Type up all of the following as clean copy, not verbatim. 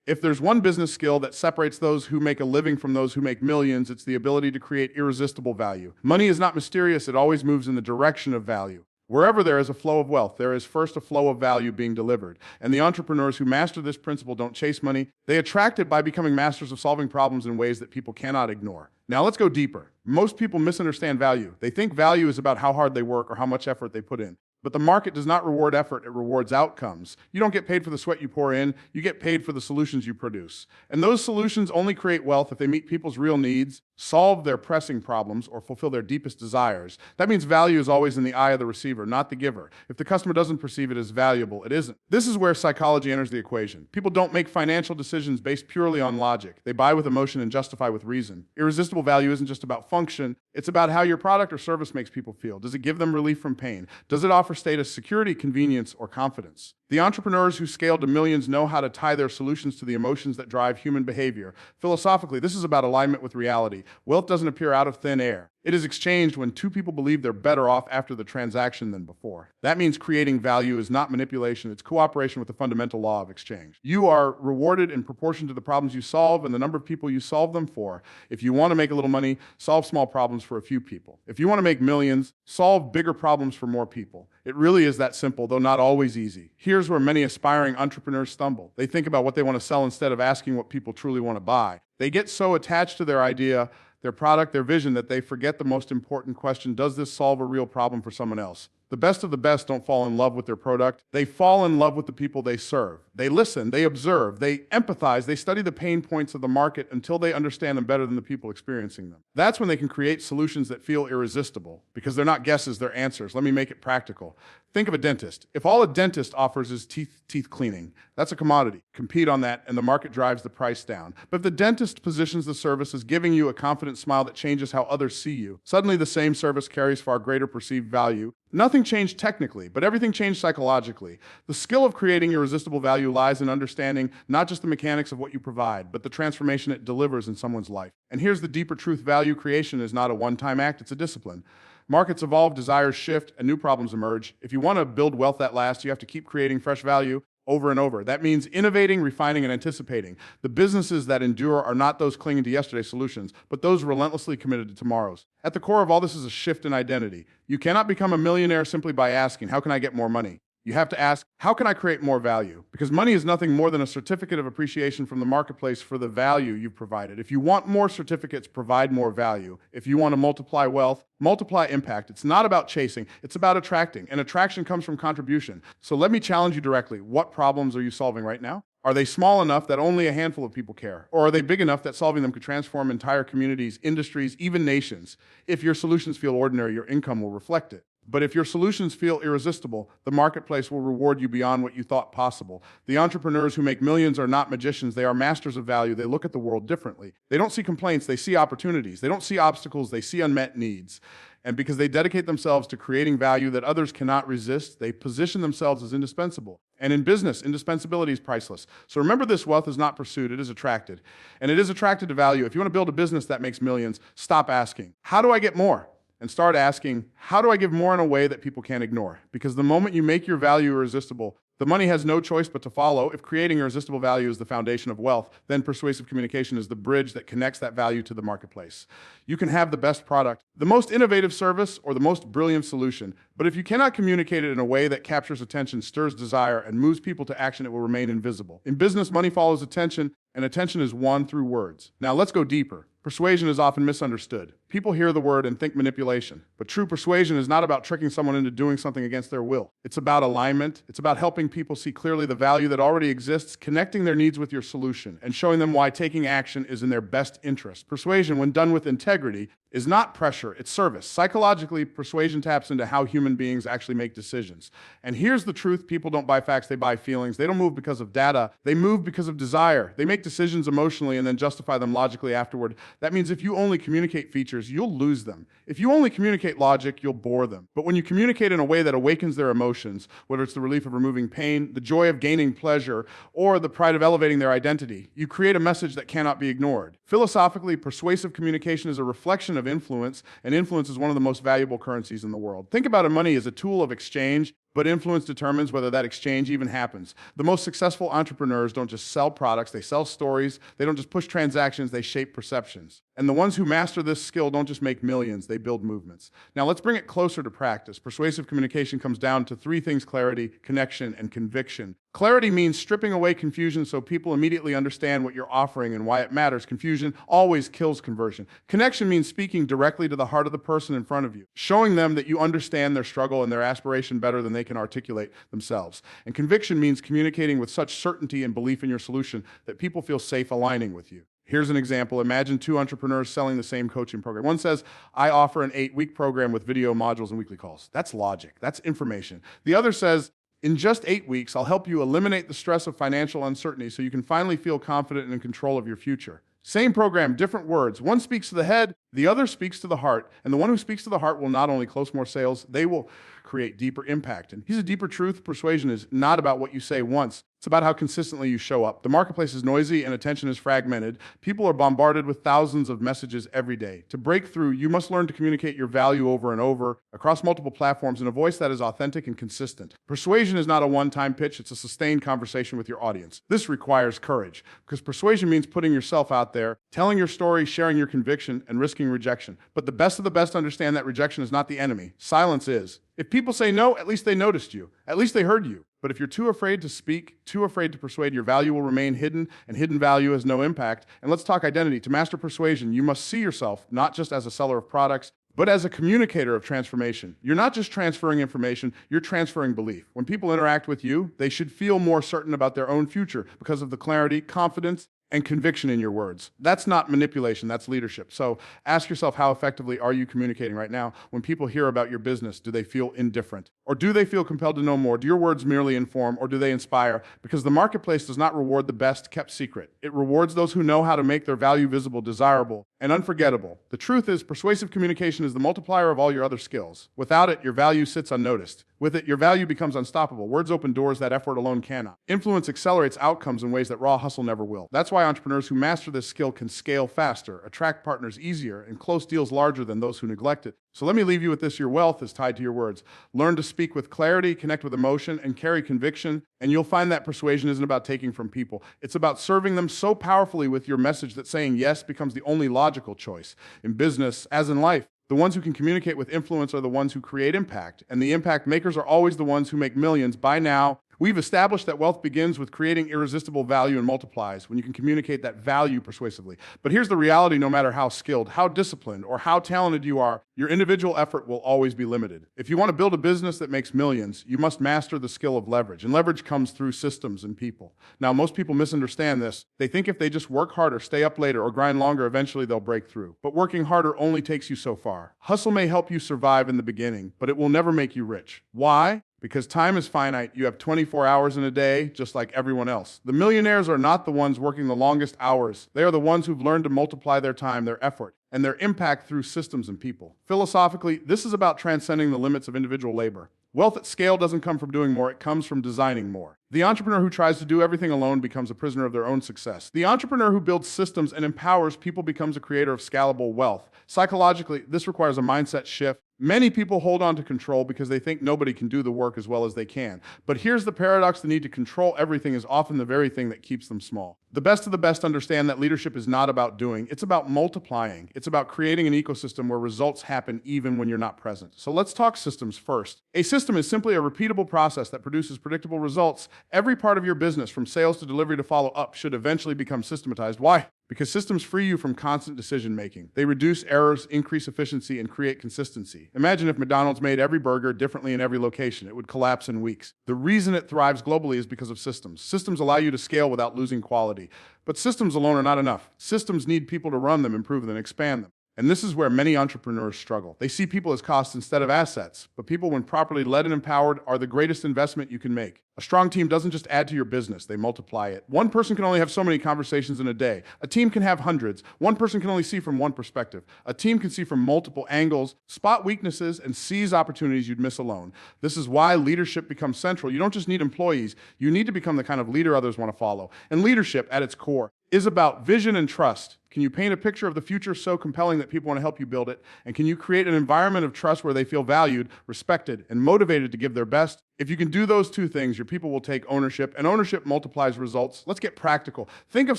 If there's one business skill that separates those who make a living from those who make millions, it's the ability to create irresistible value. Money is not mysterious, it always moves in the direction of value. Wherever there is a flow of wealth, there is first a flow of value being delivered. And the entrepreneurs who master this principle don't chase money, they attract it by becoming masters of solving problems in ways that people cannot ignore. Now let's go deeper. Most people misunderstand value. They think value is about how hard they work or how much effort they put in. But the market does not reward effort, it rewards outcomes. You don't get paid for the sweat you pour in, you get paid for the solutions you produce. And those solutions only create wealth if they meet people's real needs, solve their pressing problems, or fulfill their deepest desires. That means value is always in the eye of the receiver, not the giver. If the customer doesn't perceive it as valuable, it isn't. This is where psychology enters the equation. People don't make financial decisions based purely on logic. They buy with emotion and justify with reason. Irresistible value isn't just about function, it's about how your product or service makes people feel. Does it give them relief from pain? Does it offer status, security, convenience, or confidence? The entrepreneurs who scale to millions know how to tie their solutions to the emotions that drive human behavior. Philosophically, this is about alignment with reality. Wealth doesn't appear out of thin air. It is exchanged when two people believe they're better off after the transaction than before. That means creating value is not manipulation, it's cooperation with the fundamental law of exchange. You are rewarded in proportion to the problems you solve and the number of people you solve them for. If you want to make a little money, solve small problems for a few people. If you want to make millions, solve bigger problems for more people. It really is that simple, though not always easy. Here's where many aspiring entrepreneurs stumble. They think about what they want to sell instead of asking what people truly want to buy. They get so attached to their idea, their product, their vision, that they forget the most important question: does this solve a real problem for someone else? The best of the best don't fall in love with their product. They fall in love with the people they serve. They listen, they observe, they empathize, they study the pain points of the market until they understand them better than the people experiencing them. That's when they can create solutions that feel irresistible, because they're not guesses, they're answers. Let me make it practical. Think of a dentist. If all a dentist offers is teeth cleaning, that's a commodity. Compete on that, and the market drives the price down. But if the dentist positions the service as giving you a confident smile that changes how others see you, suddenly the same service carries far greater perceived value. Nothing changed technically, but everything changed psychologically. The skill of creating irresistible value lies in understanding not just the mechanics of what you provide, but the transformation it delivers in someone's life. And here's the deeper truth: value creation is not a one-time act, it's a discipline. Markets evolve, desires shift, and new problems emerge. If you want to build wealth that lasts, you have to keep creating fresh value over and over. That means innovating, refining, and anticipating. The businesses that endure are not those clinging to yesterday's solutions, but those relentlessly committed to tomorrow's. At the core of all this is a shift in identity. You cannot become a millionaire simply by asking, how can I get more money? You have to ask, how can I create more value? Because money is nothing more than a certificate of appreciation from the marketplace for the value you've provided. If you want more certificates, provide more value. If you want to multiply wealth, multiply impact. It's not about chasing, it's about attracting. And attraction comes from contribution. So let me challenge you directly. What problems are you solving right now? Are they small enough that only a handful of people care? Or are they big enough that solving them could transform entire communities, industries, even nations? If your solutions feel ordinary, your income will reflect it. But if your solutions feel irresistible, the marketplace will reward you beyond what you thought possible. The entrepreneurs who make millions are not magicians. They are masters of value. They look at the world differently. They don't see complaints. They see opportunities. They don't see obstacles. They see unmet needs. And because they dedicate themselves to creating value that others cannot resist, they position themselves as indispensable. And in business, indispensability is priceless. So remember this: wealth is not pursued, it is attracted. And it is attracted to value. If you want to build a business that makes millions, stop asking, how do I get more? And start asking, how do I give more in a way that people can't ignore? Because the moment you make your value irresistible, the money has no choice but to follow. If creating irresistible value is the foundation of wealth, then persuasive communication is the bridge that connects that value to the marketplace. You can have the best product, the most innovative service, or the most brilliant solution, but if you cannot communicate it in a way that captures attention, stirs desire, and moves people to action, it will remain invisible. In business, money follows attention, and attention is won through words. Now let's go deeper. Persuasion is often misunderstood. People hear the word and think manipulation. But true persuasion is not about tricking someone into doing something against their will. It's about alignment. It's about helping people see clearly the value that already exists, connecting their needs with your solution, and showing them why taking action is in their best interest. Persuasion, when done with integrity, is not pressure, it's service. Psychologically, persuasion taps into how human beings actually make decisions. And here's the truth: people don't buy facts, they buy feelings. They don't move because of data, they move because of desire. They make decisions emotionally and then justify them logically afterward. That means if you only communicate features, you'll lose them. If you only communicate logic, you'll bore them. But when you communicate in a way that awakens their emotions, whether it's the relief of removing pain, the joy of gaining pleasure, or the pride of elevating their identity, you create a message that cannot be ignored. Philosophically, persuasive communication is a reflection of influence, and influence is one of the most valuable currencies in the world. Think about money as a tool of exchange. but influence determines whether that exchange even happens. The most successful entrepreneurs don't just sell products, they sell stories. They don't just push transactions, they shape perceptions. And the ones who master this skill don't just make millions, they build movements. Now let's bring it closer to practice. Persuasive communication comes down to three things: clarity, connection, and conviction. Clarity means stripping away confusion so people immediately understand what you're offering and why it matters. Confusion always kills conversion. Connection means speaking directly to the heart of the person in front of you, showing them that you understand their struggle and their aspiration better than they can articulate themselves. And conviction means communicating with such certainty and belief in your solution that people feel safe aligning with you. Here's an example. Imagine two entrepreneurs selling the same coaching program. One says, I offer an 8-week program with video modules and weekly calls. That's logic. That's information. The other says, in just 8 weeks, I'll help you eliminate the stress of financial uncertainty so you can finally feel confident and in control of your future. Same program, different words. One speaks to the head, the other speaks to the heart. And the one who speaks to the heart will not only close more sales, they will create deeper impact. And here's a deeper truth: persuasion is not about what you say once. It's about how consistently you show up. The marketplace is noisy and attention is fragmented. People are bombarded with thousands of messages every day. To break through, you must learn to communicate your value over and over across multiple platforms in a voice that is authentic and consistent. Persuasion is not a one-time pitch, it's a sustained conversation with your audience. This requires courage, because persuasion means putting yourself out there, telling your story, sharing your conviction, and risking rejection. But the best of the best understand that rejection is not the enemy. Silence is. If people say no, at least they noticed you. At least they heard you. But if you're too afraid to speak, too afraid to persuade, your value will remain hidden, and hidden value has no impact. And let's talk identity. To master persuasion, you must see yourself not just as a seller of products, but as a communicator of transformation. You're not just transferring information, you're transferring belief. When people interact with you, they should feel more certain about their own future because of the clarity, confidence, and conviction in your words. That's not manipulation, that's leadership. So ask yourself, how effectively are you communicating right now? When people hear about your business, do they feel indifferent? Or do they feel compelled to know more? Do your words merely inform, or do they inspire? Because the marketplace does not reward the best kept secret. It rewards those who know how to make their value visible, desirable, and unforgettable. The truth is, persuasive communication is the multiplier of all your other skills. Without it, your value sits unnoticed. With it, your value becomes unstoppable. Words open doors that effort alone cannot. Influence accelerates outcomes in ways that raw hustle never will. That's why entrepreneurs who master this skill can scale faster, attract partners easier, and close deals larger than those who neglect it. So let me leave you with this: your wealth is tied to your words. Learn to speak with clarity, connect with emotion, and carry conviction, and you'll find that persuasion isn't about taking from people. It's about serving them so powerfully with your message that saying yes becomes the only logical choice. In business, as in life, the ones who can communicate with influence are the ones who create impact, and the impact makers are always the ones who make millions. By now, we've established that wealth begins with creating irresistible value and multiplies when you can communicate that value persuasively. But here's the reality: no matter how skilled, how disciplined, or how talented you are, your individual effort will always be limited. If you want to build a business that makes millions, you must master the skill of leverage, and leverage comes through systems and people. Now, most people misunderstand this. They think if they just work harder, stay up later, or grind longer, eventually they'll break through. But working harder only takes you so far. Hustle may help you survive in the beginning, but it will never make you rich. Why? Because time is finite. You have 24 hours in a day, just like everyone else. The millionaires are not the ones working the longest hours. They are the ones who've learned to multiply their time, their effort, and their impact through systems and people. Philosophically, this is about transcending the limits of individual labor. Wealth at scale doesn't come from doing more, it comes from designing more. The entrepreneur who tries to do everything alone becomes a prisoner of their own success. The entrepreneur who builds systems and empowers people becomes a creator of scalable wealth. Psychologically, this requires a mindset shift. Many people hold on to control because they think nobody can do the work as well as they can. But here's the paradox: the need to control everything is often the very thing that keeps them small. The best of the best understand that leadership is not about doing, it's about multiplying. It's about creating an ecosystem where results happen even when you're not present. So let's talk systems first. A system is simply a repeatable process that produces predictable results. Every part of your business, from sales to delivery to follow up, should eventually become systematized. Why? Because systems free you from constant decision making. They reduce errors, increase efficiency, and create consistency. Imagine if McDonald's made every burger differently in every location. It would collapse in weeks. The reason it thrives globally is because of systems. Systems allow you to scale without losing quality. But systems alone are not enough. Systems need people to run them, improve them, expand them. And this is where many entrepreneurs struggle. They see people as costs instead of assets. But people, when properly led and empowered, are the greatest investment you can make. A strong team doesn't just add to your business, they multiply it. One person can only have so many conversations in a day. A team can have hundreds. One person can only see from one perspective. A team can see from multiple angles, spot weaknesses, and seize opportunities you'd miss alone. This is why leadership becomes central. You don't just need employees, you need to become the kind of leader others want to follow. And leadership, at its core, is about vision and trust. Can you paint a picture of the future so compelling that people want to help you build it? And can you create an environment of trust where they feel valued, respected, and motivated to give their best? If you can do those two things, your people will take ownership, and ownership multiplies results. Let's get practical. Think of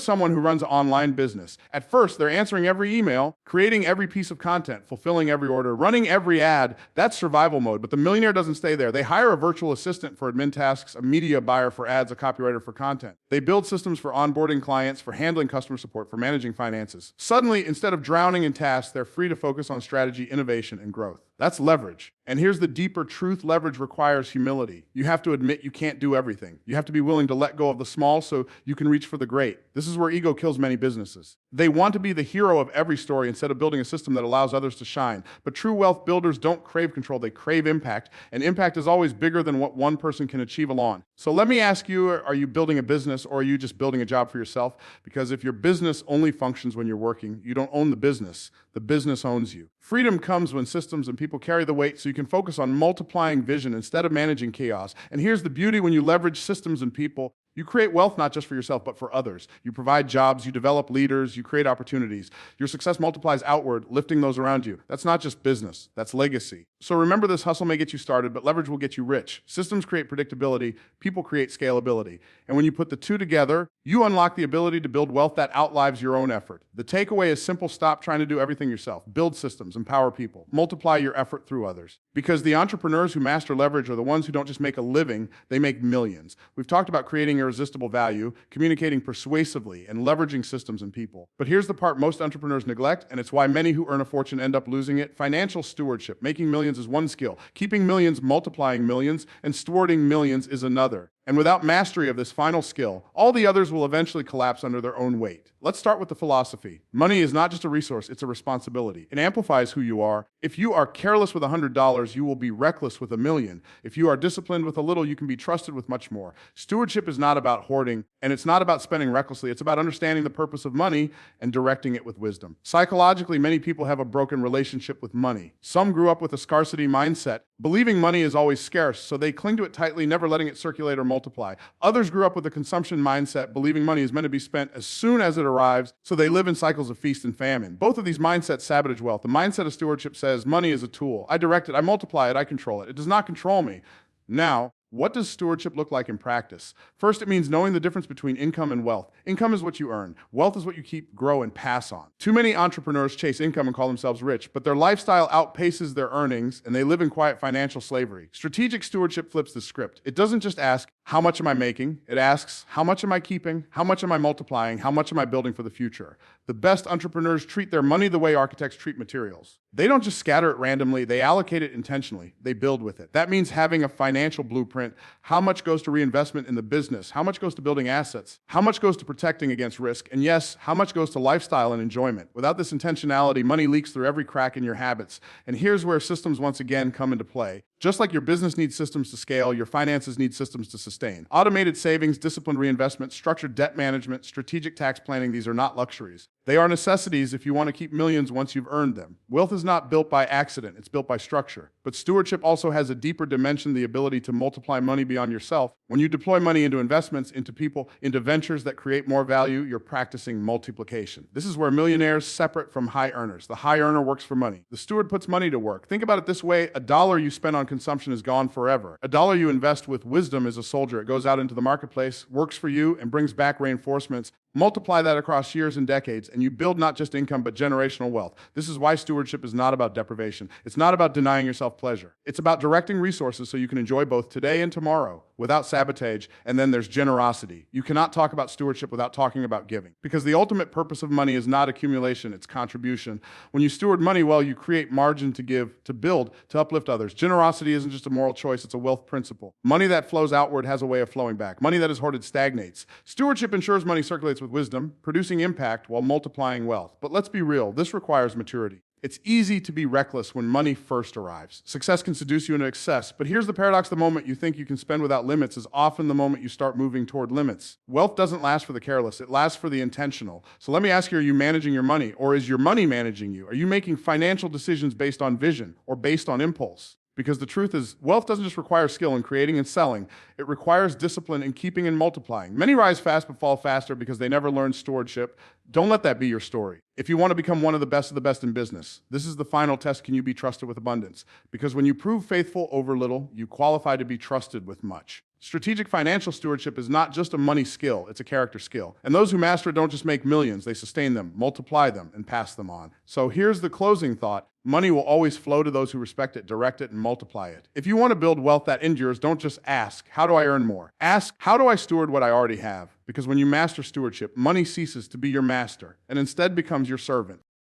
someone who runs an online business. At first, they're answering every email, creating every piece of content, fulfilling every order, running every ad. That's survival mode, but the millionaire doesn't stay there. They hire a virtual assistant for admin tasks, a media buyer for ads, a copywriter for content. They build systems for onboarding clients, for handling customer support, for managing finances. Suddenly, instead of drowning in tasks, they're free to focus on strategy, innovation, and growth. That's leverage. And here's the deeper truth: leverage requires humility. You have to admit you can't do everything. You have to be willing to let go of the small so you can reach for the great. This is where ego kills many businesses. They want to be the hero of every story instead of building a system that allows others to shine. But true wealth builders don't crave control, they crave impact. And impact is always bigger than what one person can achieve alone. So let me ask you, are you building a business or are you just building a job for yourself? Because if your business only functions when you're working, you don't own the business owns you. Freedom comes when systems and people carry the weight so you can focus on multiplying vision instead of managing chaos. And here's the beauty: when you leverage systems and people, you create wealth not just for yourself, but for others. You provide jobs, you develop leaders, you create opportunities. Your success multiplies outward, lifting those around you. That's not just business, that's legacy. So remember, this hustle may get you started, but leverage will get you rich. Systems create predictability, people create scalability. And when you put the two together, you unlock the ability to build wealth that outlives your own effort. The takeaway is simple: stop trying to do everything yourself. Build systems, empower people, multiply your effort through others. Because the entrepreneurs who master leverage are the ones who don't just make a living, they make millions. We've talked about creating irresistible value, communicating persuasively, and leveraging systems and people. But here's the part most entrepreneurs neglect, and it's why many who earn a fortune end up losing it: financial stewardship. Making millions is one skill. Keeping millions, multiplying millions, and stewarding millions is another. And without mastery of this final skill, all the others will eventually collapse under their own weight. Let's start with the philosophy. Money is not just a resource, it's a responsibility. It amplifies who you are. If you are careless with $100, you will be reckless with $1 million. If you are disciplined with a little, you can be trusted with much more. Stewardship is not about hoarding, and it's not about spending recklessly. It's about understanding the purpose of money and directing it with wisdom. Psychologically, many people have a broken relationship with money. Some grew up with a scarcity mindset, believing money is always scarce, so they cling to it tightly, never letting it circulate or multiply. Others grew up with a consumption mindset, believing money is meant to be spent as soon as it arrives, so they live in cycles of feast and famine. Both of these mindsets sabotage wealth. The mindset of stewardship says, money is a tool. I direct it, I multiply it, I control it. It does not control me. Now, what does stewardship look like in practice? First, it means knowing the difference between income and wealth. Income is what you earn. Wealth is what you keep, grow, and pass on. Too many entrepreneurs chase income and call themselves rich, but their lifestyle outpaces their earnings, and they live in quiet financial slavery. Strategic stewardship flips the script. It doesn't just ask, how much am I making? It asks, how much am I keeping? How much am I multiplying? How much am I building for the future? The best entrepreneurs treat their money the way architects treat materials. They don't just scatter it randomly, they allocate it intentionally. They build with it. That means having a financial blueprint. How much goes to reinvestment in the business? How much goes to building assets? How much goes to protecting against risk? And yes, how much goes to lifestyle and enjoyment? Without this intentionality, money leaks through every crack in your habits. And here's where systems once again come into play. Just like your business needs systems to scale, your finances need systems to sustain. Automated savings, disciplined reinvestment, structured debt management, strategic tax planning, these are not luxuries. They are necessities if you want to keep millions once you've earned them. Wealth is not built by accident, it's built by structure. But stewardship also has a deeper dimension, the ability to multiply money beyond yourself. When you deploy money into investments, into people, into ventures that create more value, you're practicing multiplication. This is where millionaires separate from high earners. The high earner works for money. The steward puts money to work. Think about it this way: $1 you spend on consumption is gone forever. $1 you invest with wisdom is a soldier. It goes out into the marketplace, works for you, and brings back reinforcements. Multiply that across years and decades, and you build not just income, but generational wealth. This is why stewardship is not about deprivation. It's not about denying yourself pleasure. It's about directing resources so you can enjoy both today and tomorrow without sabotage. And then there's generosity. You cannot talk about stewardship without talking about giving, because the ultimate purpose of money is not accumulation, it's contribution. When you steward money well, you create margin to give, to build, to uplift others. Generosity isn't just a moral choice, it's a wealth principle. Money that flows outward has a way of flowing back. Money that is hoarded stagnates. Stewardship ensures money circulates with wisdom, producing impact while multiplying wealth. But let's be real, this requires maturity. It's easy to be reckless when money first arrives. Success can seduce you into excess, but here's the paradox: the moment you think you can spend without limits is often the moment you start moving toward limits. Wealth doesn't last for the careless, it lasts for the intentional. So let me ask you, are you managing your money, or is your money managing you? Are you making financial decisions based on vision or based on impulse? Because the truth is, wealth doesn't just require skill in creating and selling, it requires discipline in keeping and multiplying. Many rise fast but fall faster because they never learn stewardship. Don't let that be your story. If you want to become one of the best in business, this is the final test: can you be trusted with abundance? Because when you prove faithful over little, you qualify to be trusted with much. Strategic financial stewardship is not just a money skill, it's a character skill. And those who master it don't just make millions, they sustain them, multiply them, and pass them on. So here's the closing thought. Money will always flow to those who respect it, direct it, and multiply it. If you want to build wealth that endures, don't just ask, how do I earn more? Ask, how do I steward what I already have? Because when you master stewardship, money ceases to be your master and instead becomes your servant.